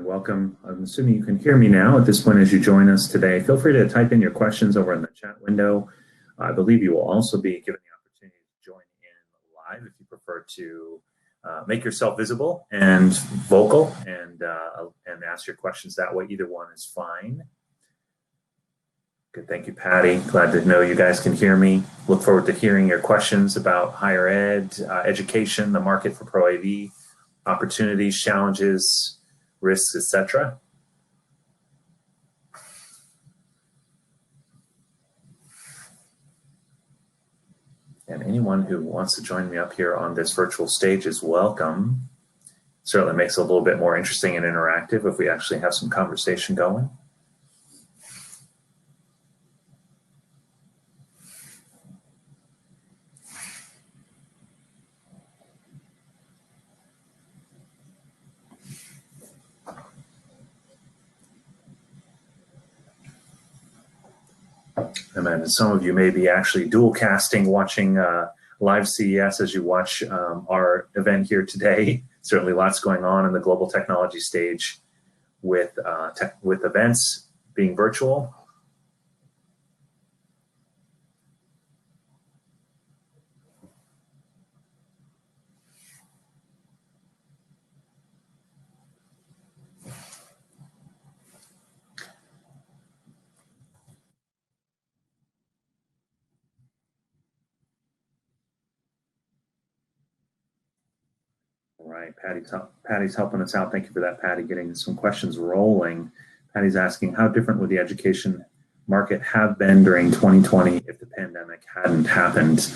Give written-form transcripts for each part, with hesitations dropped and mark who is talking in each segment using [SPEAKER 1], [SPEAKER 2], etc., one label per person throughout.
[SPEAKER 1] welcome. I'm assuming you can hear me now at this point as you join us today. Feel free to type in your questions over in the chat window. I believe you will also be given the opportunity to join in live if you prefer to make yourself visible and vocal and ask your questions that way. Either one is fine. Good, thank you, Patty. Glad to know you guys can hear me. Look forward to hearing your questions about higher ed, education, the market for Pro AV, opportunities, challenges, risks, etc. And anyone who wants to join me up here on this virtual stage is welcome. Certainly makes it a little bit more interesting and interactive if we actually have some conversation going. And some of you may be actually dual casting, watching live CES as you watch our event here today. Certainly lots going on in the global technology stage with events being virtual. All right, Patty's helping us out. Thank you for that, Patty, getting some questions rolling. Patty's asking, how different would the education market have been during 2020 if the pandemic hadn't happened?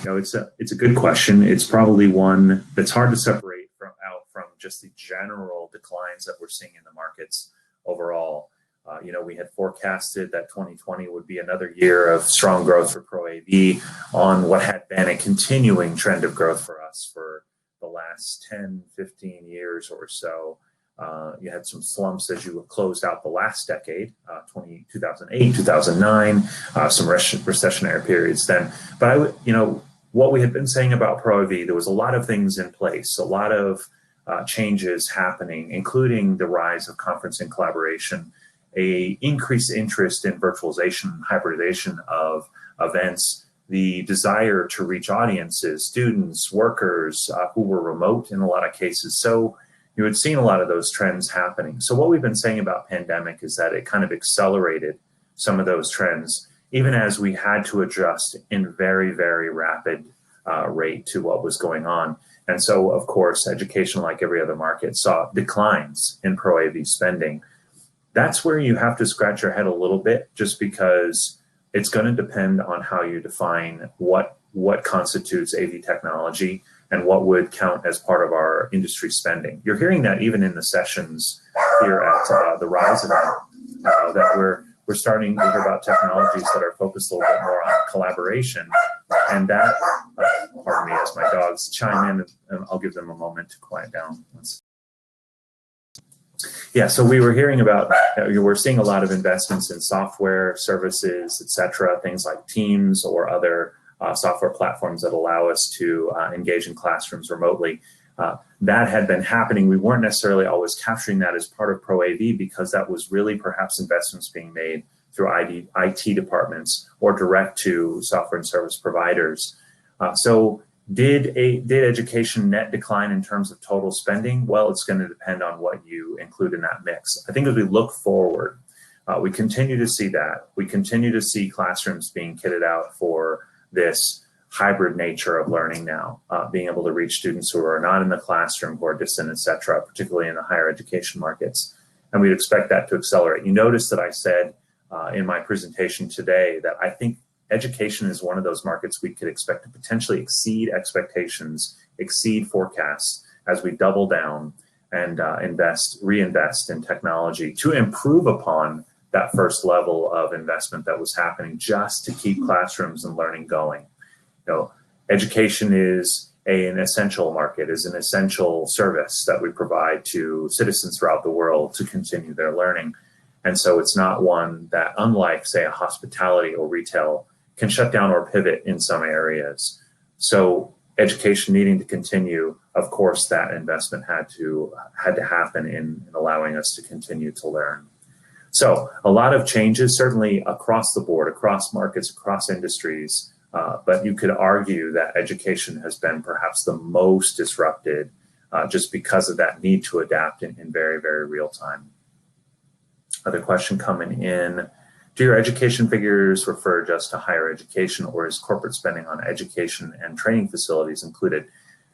[SPEAKER 1] You know, it's a good question. It's probably one that's hard to separate out from just the general declines that we're seeing in the markets overall. You know, we had forecasted that 2020 would be another year of strong growth for Pro AV on what had been a continuing trend of growth for us for the last 10, 15 years or so. You had some slumps as you closed out the last decade, 2008, 2009, some recessionary periods then. But you know, what we had been saying about Pro AV, there was a lot of things in place, a lot of changes happening, including the rise of conference and collaboration, a increased interest in virtualization and hybridization of events, the desire to reach audiences, students, workers who were remote in a lot of cases. So you had seen a lot of those trends happening. So what we've been saying about pandemic is that it kind of accelerated some of those trends, even as we had to adjust in very, very rapid rate to what was going on. And so, of course, education, like every other market, saw declines in Pro AV spending. That's where you have to scratch your head a little bit, just because it's going to depend on how you define what constitutes AV technology and what would count as part of our industry spending. You're hearing that even in the sessions here at the Rise event, that we're starting to hear about technologies that are focused a little bit more on collaboration. And that, pardon me as my dogs chime in, and I'll give them a moment to quiet down. Yeah, so we were hearing about, we're seeing a lot of investments in software, services, etc., things like Teams or other software platforms that allow us to engage in classrooms remotely. That had been happening. We weren't necessarily always capturing that as part of Pro AV because that was really perhaps investments being made through IT departments or direct to software and service providers. So did education net decline in terms of total spending? Well, it's going to depend on what you include in that mix. I think as we look forward, we continue to see that. We continue to see classrooms being kitted out for this hybrid nature of learning now, being able to reach students who are not in the classroom, who are distant, et cetera, particularly in the higher education markets. And we'd expect that to accelerate. You notice that I said in my presentation today that I think education is one of those markets we could expect to potentially exceed expectations, exceed forecasts as we double down and reinvest in technology to improve upon that first level of investment that was happening just to keep classrooms and learning going. You know, education is an essential market, is an essential service that we provide to citizens throughout the world to continue their learning. And so it's not one that, unlike, say, a hospitality or retail, can shut down or pivot in some areas. So education needing to continue, of course, that investment had to happen in allowing us to continue to learn. So a lot of changes, certainly across the board, across markets, across industries, but you could argue that education has been perhaps the most disrupted just because of that need to adapt in very, very real time. Other question coming in. Do your education figures refer just to higher education, or is corporate spending on education and training facilities included?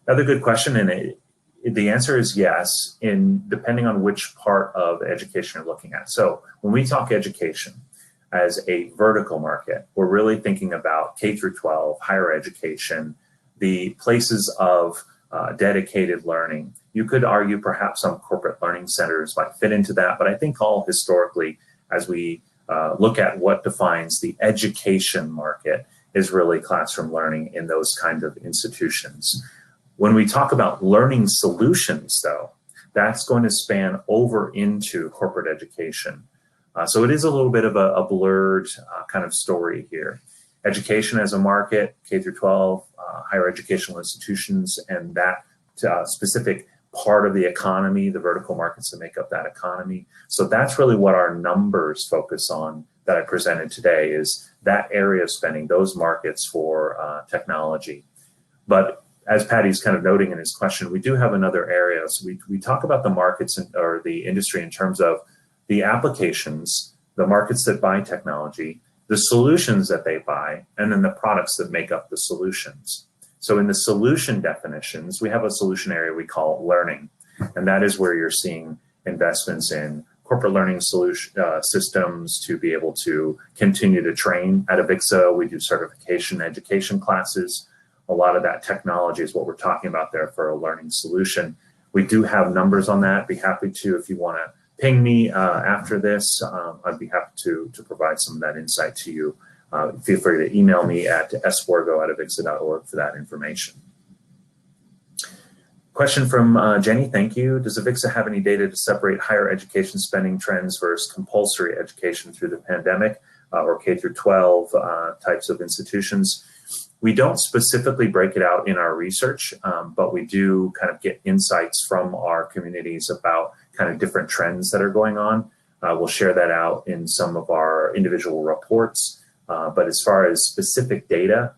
[SPEAKER 1] Another good question, and the answer is yes, depending on which part of education you're looking at. So when we talk education as a vertical market, we're really thinking about K through 12, higher education, the places of dedicated learning. You could argue perhaps some corporate learning centers might fit into that, but I think all historically, as we look at what defines the education market, is really classroom learning in those kinds of institutions. When we talk about learning solutions, though, that's going to span over into corporate education. So it is a little bit of a blurred kind of story here. Education as a market, K through 12, higher educational institutions, and that specific part of the economy, the vertical markets that make up that economy. So that's really what our numbers focus on that I presented today, is that area of spending, those markets for technology. But as Patty's kind of noting in his question, we do have another area. So we talk about the markets or the industry in terms of the applications, the markets that buy technology, the solutions that they buy, and then the products that make up the solutions. So in the solution definitions, we have a solution area we call learning, and that is where you're seeing investments in corporate learning solution systems to be able to continue to train. At AVIXA, we do certification education classes. A lot of that technology is what we're talking about there for a learning solution. We do have numbers on that. Be happy to, if you want to ping me after this, I'd be happy to provide some of that insight to you. Feel free to email me at swargo@avixa.org for that information. Question from Jenny, thank you. Does AVIXA have any data to separate higher education spending trends versus compulsory education through the pandemic or K through 12 types of institutions? We don't specifically break it out in our research, but we do kind of get insights from our communities about kind of different trends that are going on. We'll share that out in some of our individual reports. But as far as specific data,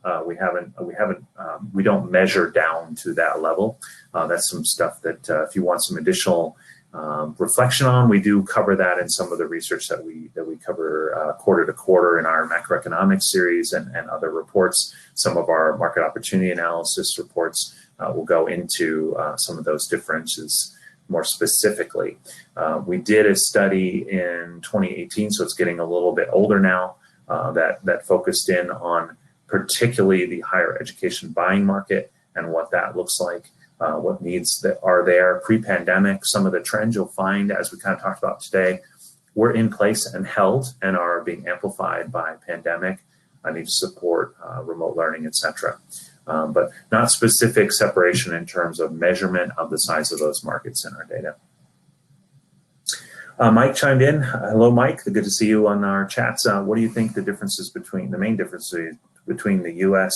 [SPEAKER 1] we don't measure down to that level. That's some stuff that if you want some additional reflection on, we do cover that in some of the research that we cover quarter to quarter in our macroeconomics series and other reports. Some of our market opportunity analysis reports will go into some of those differences more specifically. We did a study in 2018, so it's getting a little bit older now, that focused in on particularly the higher education buying market and what that looks like, what needs that are there pre-pandemic. Some of the trends you'll find, as we kind of talked about today, were in place and held and are being amplified by pandemic. I need to support remote learning, etc. But not specific separation in terms of measurement of the size of those markets in our data. Mike chimed in. Hello, Mike. Good to see you on our chats. What do you think the main differences between the U.S.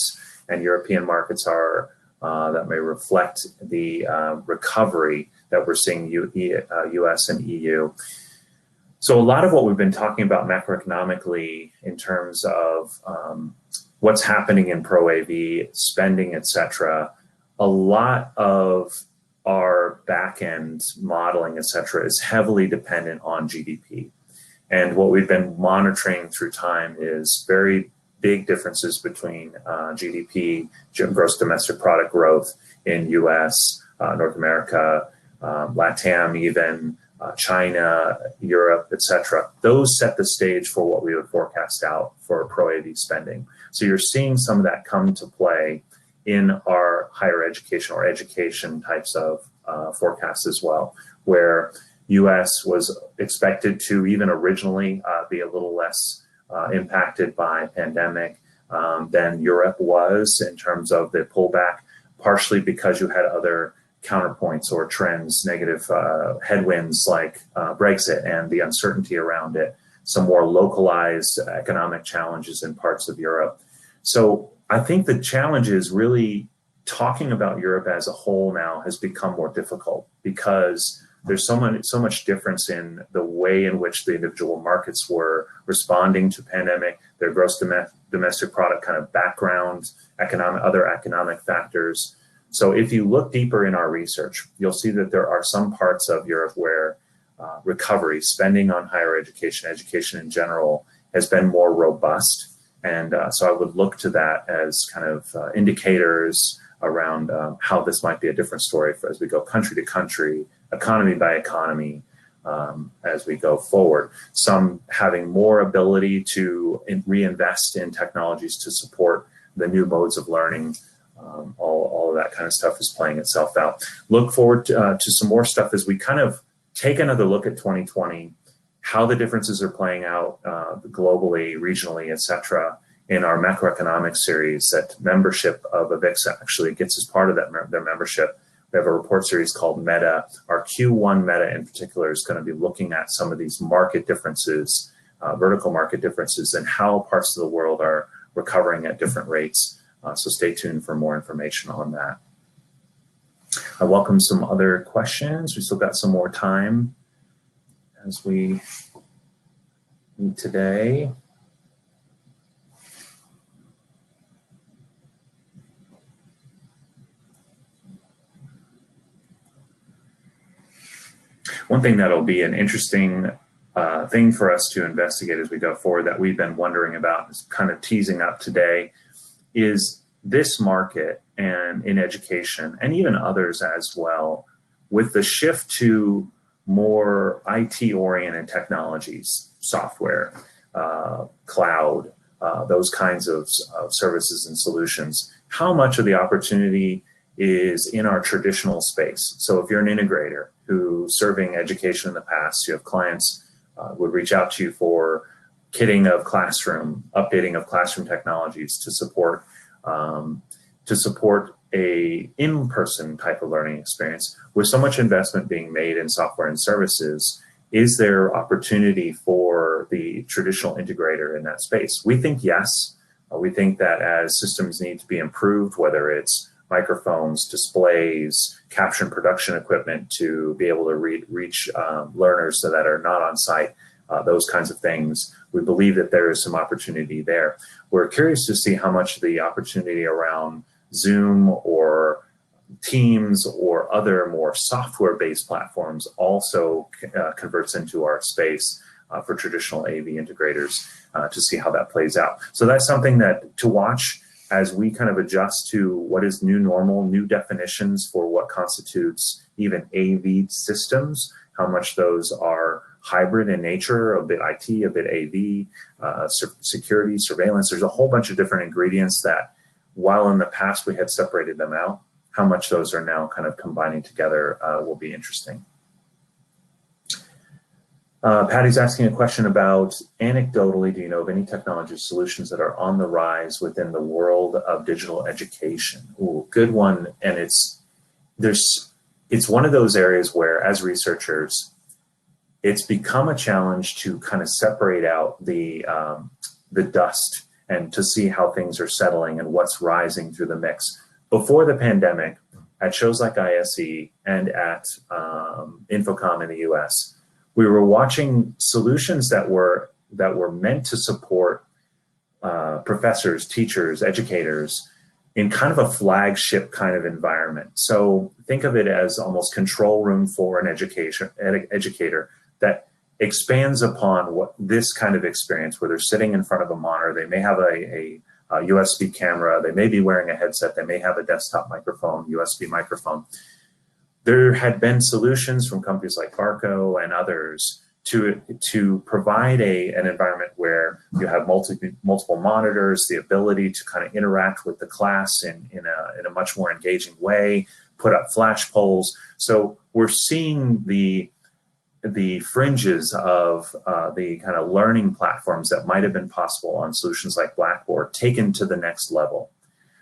[SPEAKER 1] and European markets are that may reflect the recovery that we're seeing U.S. and EU? So a lot of what we've been talking about macroeconomically in terms of what's happening in pro-AV, spending, etc., a lot of our back-end modeling, etc., is heavily dependent on GDP. And what we've been monitoring through time is very big differences between GDP, gross domestic product growth in US, North America, LATAM even, China, Europe, etc. Those set the stage for what we would forecast out for pro-AV spending. So you're seeing some of that come to play in our higher education or education types of forecasts as well, where US was expected to even originally be a little less impacted by pandemic than Europe was in terms of the pullback, partially because you had other counterpoints or trends, negative headwinds like Brexit and the uncertainty around it, some more localized economic challenges in parts of Europe. So I think the challenge is really talking about Europe as a whole now has become more difficult because there's so much difference in the way in which the individual markets were responding to pandemic, their gross domestic product kind of background, other economic factors. So if you look deeper in our research, you'll see that there are some parts of Europe where recovery, spending on higher education, education in general, has been more robust. And so I would look to that as kind of indicators around how this might be a different story as we go country to country, economy by economy, as we go forward. Some having more ability to reinvest in technologies to support the new modes of learning. All of that kind of stuff is playing itself out. Look forward to some more stuff as we kind of take another look at 2020, how the differences are playing out globally, regionally, etc. in our macroeconomic series that membership of AVIXA actually gets as part of that their membership. We have a report series called Meta. Our Q1 Meta in particular is going to be looking at some of these market differences, vertical market differences, and how parts of the world are recovering at different rates. So stay tuned for more information on that. I welcome some other questions. We still got some more time as we meet today. One thing that'll be an interesting thing for us to investigate as we go forward that we've been wondering about, is kind of teasing up today, is this market and in education and even others as well, with the shift to more IT-oriented technologies, software, cloud, those kinds of services and solutions, how much of the opportunity is in our traditional space? So if you're an integrator who's serving education in the past, you have clients would reach out to you for kitting of classroom, updating of classroom technologies to support a in-person type of learning experience. With so much investment being made in software and services, is there opportunity for the traditional integrator in that space? We think yes. We think that as systems need to be improved, whether it's microphones, displays, capture and production equipment to be able to reach learners so that are not on site, those kinds of things, we believe that there is some opportunity there. We're curious to see how much the opportunity around Zoom or Teams or other more software-based platforms also converts into our space for traditional AV integrators to see how that plays out. So that's something that to watch as we kind of adjust to what is new normal, new definitions for what constitutes even AV systems, how much those are hybrid in nature, a bit IT, a bit AV, security, surveillance. There's a whole bunch of different ingredients that, while in the past we had separated them out, how much those are now kind of combining together will be interesting. Patty's asking a question about, anecdotally, do you know of any technology solutions that are on the rise within the world of digital education? Ooh, good one. And it's one of those areas where, as researchers, it's become a challenge to kind of separate out the dust and to see how things are settling and what's rising through the mix. Before the pandemic, at shows like ISE and at Infocom in the US, we were watching solutions that were meant to support professors, teachers, educators in kind of a flagship kind of environment. So think of it as almost control room for an educator that expands upon what this kind of experience, where they're sitting in front of a monitor, they may have a USB camera, they may be wearing a headset, they may have a desktop microphone, USB microphone. There had been solutions from companies like Wargo and others to provide an environment where you have multiple monitors, the ability to kind of interact with the class in a much more engaging way, put up flash polls. So we're seeing the fringes of the kind of learning platforms that might have been possible on solutions like Blackboard taken to the next level.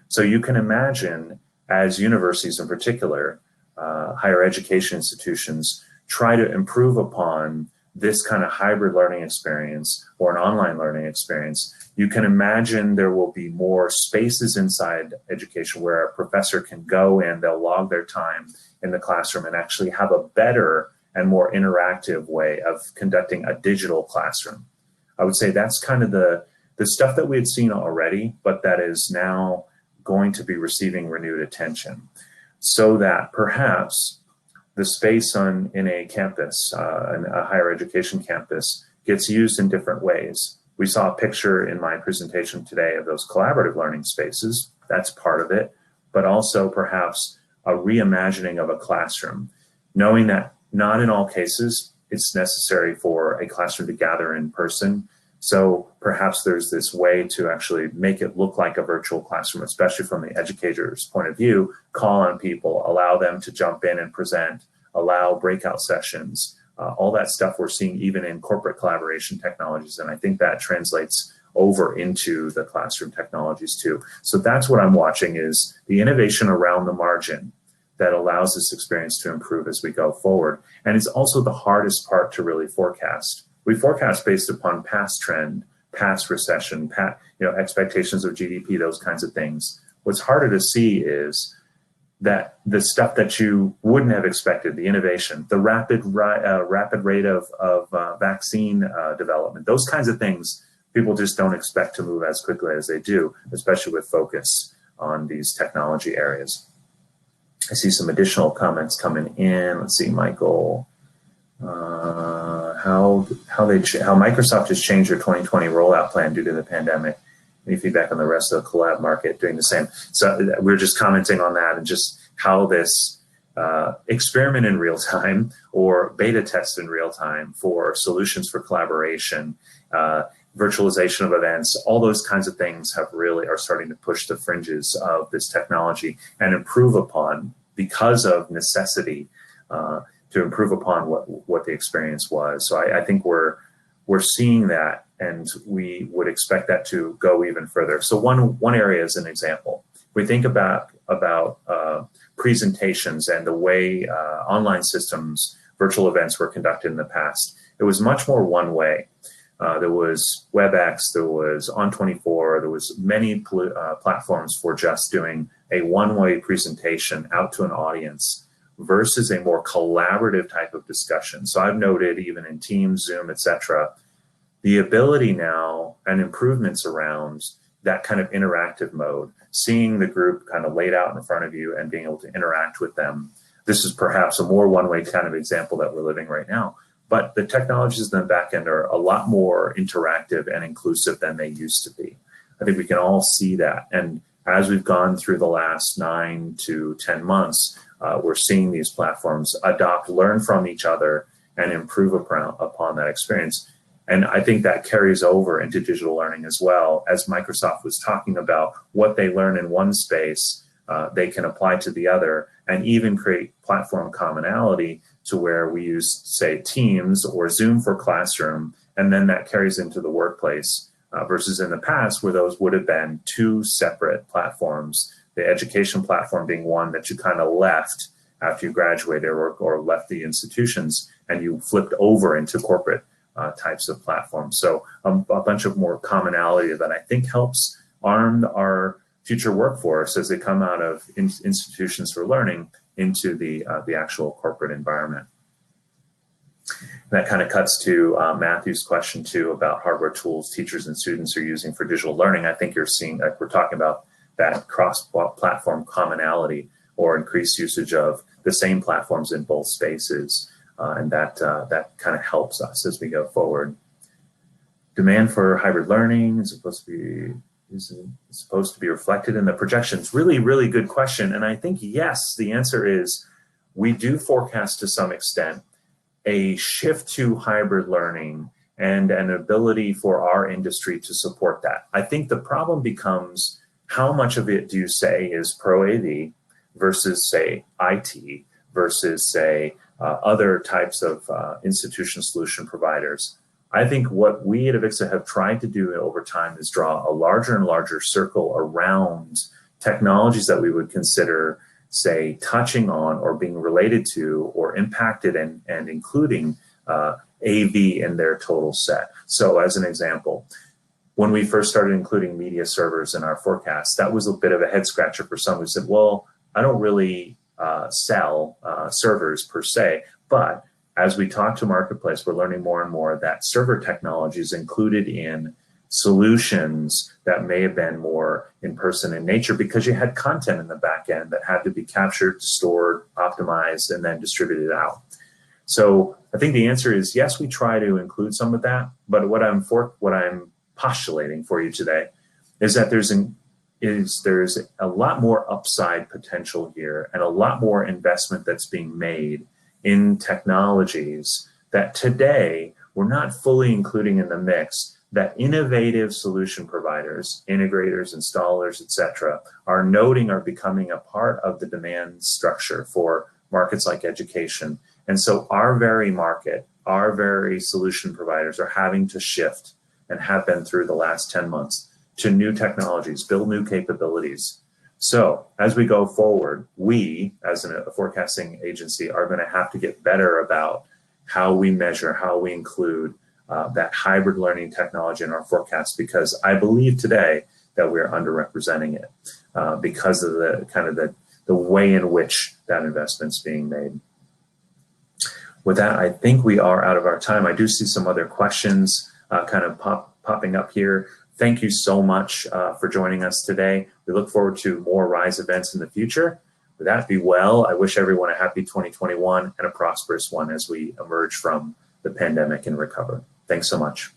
[SPEAKER 1] So you can imagine, as universities in particular, higher education institutions try to improve upon this kind of hybrid learning experience or an online learning experience, you can imagine there will be more spaces inside education where a professor can go in, they'll log their time in the classroom and actually have a better and more interactive way of conducting a digital classroom. I would say that's kind of the stuff that we had seen already, but that is now going to be receiving renewed attention, so that perhaps the space in a campus, a higher education campus, gets used in different ways. We saw a picture in my presentation today of those collaborative learning spaces. That's part of it, but also perhaps a reimagining of a classroom, knowing that not in all cases it's necessary for a classroom to gather in person. So perhaps there's this way to actually make it look like a virtual classroom, especially from the educator's point of view, call on people, allow them to jump in and present, allow breakout sessions, all that stuff we're seeing even in corporate collaboration technologies. And I think that translates over into the classroom technologies too. So that's what I'm watching, is the innovation around the margin that allows this experience to improve as we go forward. And it's also the hardest part to really forecast. We forecast based upon past trend, past recession, expectations of GDP, those kinds of things. What's harder to see is that the stuff that you wouldn't have expected, the innovation, the rapid rate of vaccine development, those kinds of things, people just don't expect to move as quickly as they do, especially with focus on these technology areas. I see some additional comments coming in. Let's see, Michael. How Microsoft has changed their 2020 rollout plan due to the pandemic. Any feedback on the rest of the collab market doing the same? So we're just commenting on that and just how this experiment in real time or beta test in real time for solutions for collaboration, virtualization of events, all those kinds of things are starting to push the fringes of this technology and improve upon, because of necessity, to improve upon what the experience was. So I think we're seeing that, and we would expect that to go even further. So one area is an example. We think about presentations and the way online systems, virtual events were conducted in the past. It was much more one way. There was WebEx, there was On24, there was many platforms for just doing a one-way presentation out to an audience versus a more collaborative type of discussion. So I've noted even in Teams, Zoom, etc., the ability now and improvements around that kind of interactive mode, seeing the group kind of laid out in front of you and being able to interact with them. This is perhaps a more one-way kind of example that we're living right now. But the technologies in the back end are a lot more interactive and inclusive than they used to be. I think we can all see that. And as we've gone through the last 9 to 10 months, we're seeing these platforms adopt, learn from each other, and improve upon that experience. And I think that carries over into digital learning as well. As Microsoft was talking about what they learn in one space, they can apply to the other, and even create platform commonality to where we use, say, Teams or Zoom for classroom, and then that carries into the workplace versus in the past where those would have been two separate platforms, the education platform being one that you kind of left after you graduated or left the institutions, and you flipped over into corporate types of platforms. So a bunch of more commonality that I think helps arm our future workforce as they come out of institutions for learning into the actual corporate environment. That kind of cuts to Matthew's question too about hardware tools teachers and students are using for digital learning. I think you're seeing, like we're talking about, that cross-platform commonality or increased usage of the same platforms in both spaces. And that kind of helps us as we go forward. Demand for hybrid learning is supposed to be reflected in the projections. Really, really good question. And I think, yes, the answer is we do forecast to some extent a shift to hybrid learning and an ability for our industry to support that. I think the problem becomes how much of it do you say is pro AV versus, say, IT versus, say, other types of institution solution providers. I think what we at AVIXA have tried to do over time is draw a larger and larger circle around technologies that we would consider, say, touching on or being related to or impacted and including AV in their total set. So as an example, when we first started including media servers in our forecast, that was a bit of a head scratcher for some who said, well, I don't really sell servers per se, but as we talk to marketplace, we're learning more and more that server technology is included in solutions that may have been more in-person in nature because you had content in the back end that had to be captured, stored, optimized, and then distributed out. So I think the answer is yes, we try to include some of that, but what I'm postulating for you today is that there's a lot more upside potential here and a lot more investment that's being made in technologies that today we're not fully including in the mix, that innovative solution providers, integrators, installers, etc., are noting are becoming a part of the demand structure for markets like education. And so our very market, our very solution providers are having to shift and have been through the last 10 months to new technologies, build new capabilities. So as we go forward, we as a forecasting agency are going to have to get better about how we measure, how we include that hybrid learning technology in our forecast, because I believe today that we're underrepresenting it because of the way in which that investment's being made. With that, I think we are out of our time. I do see some other questions popping up here. Thank you so much for joining us today. We look forward to more RISE events in the future. With that, be well. I wish everyone a happy 2021 and a prosperous one as we emerge from the pandemic and recover. Thanks so much.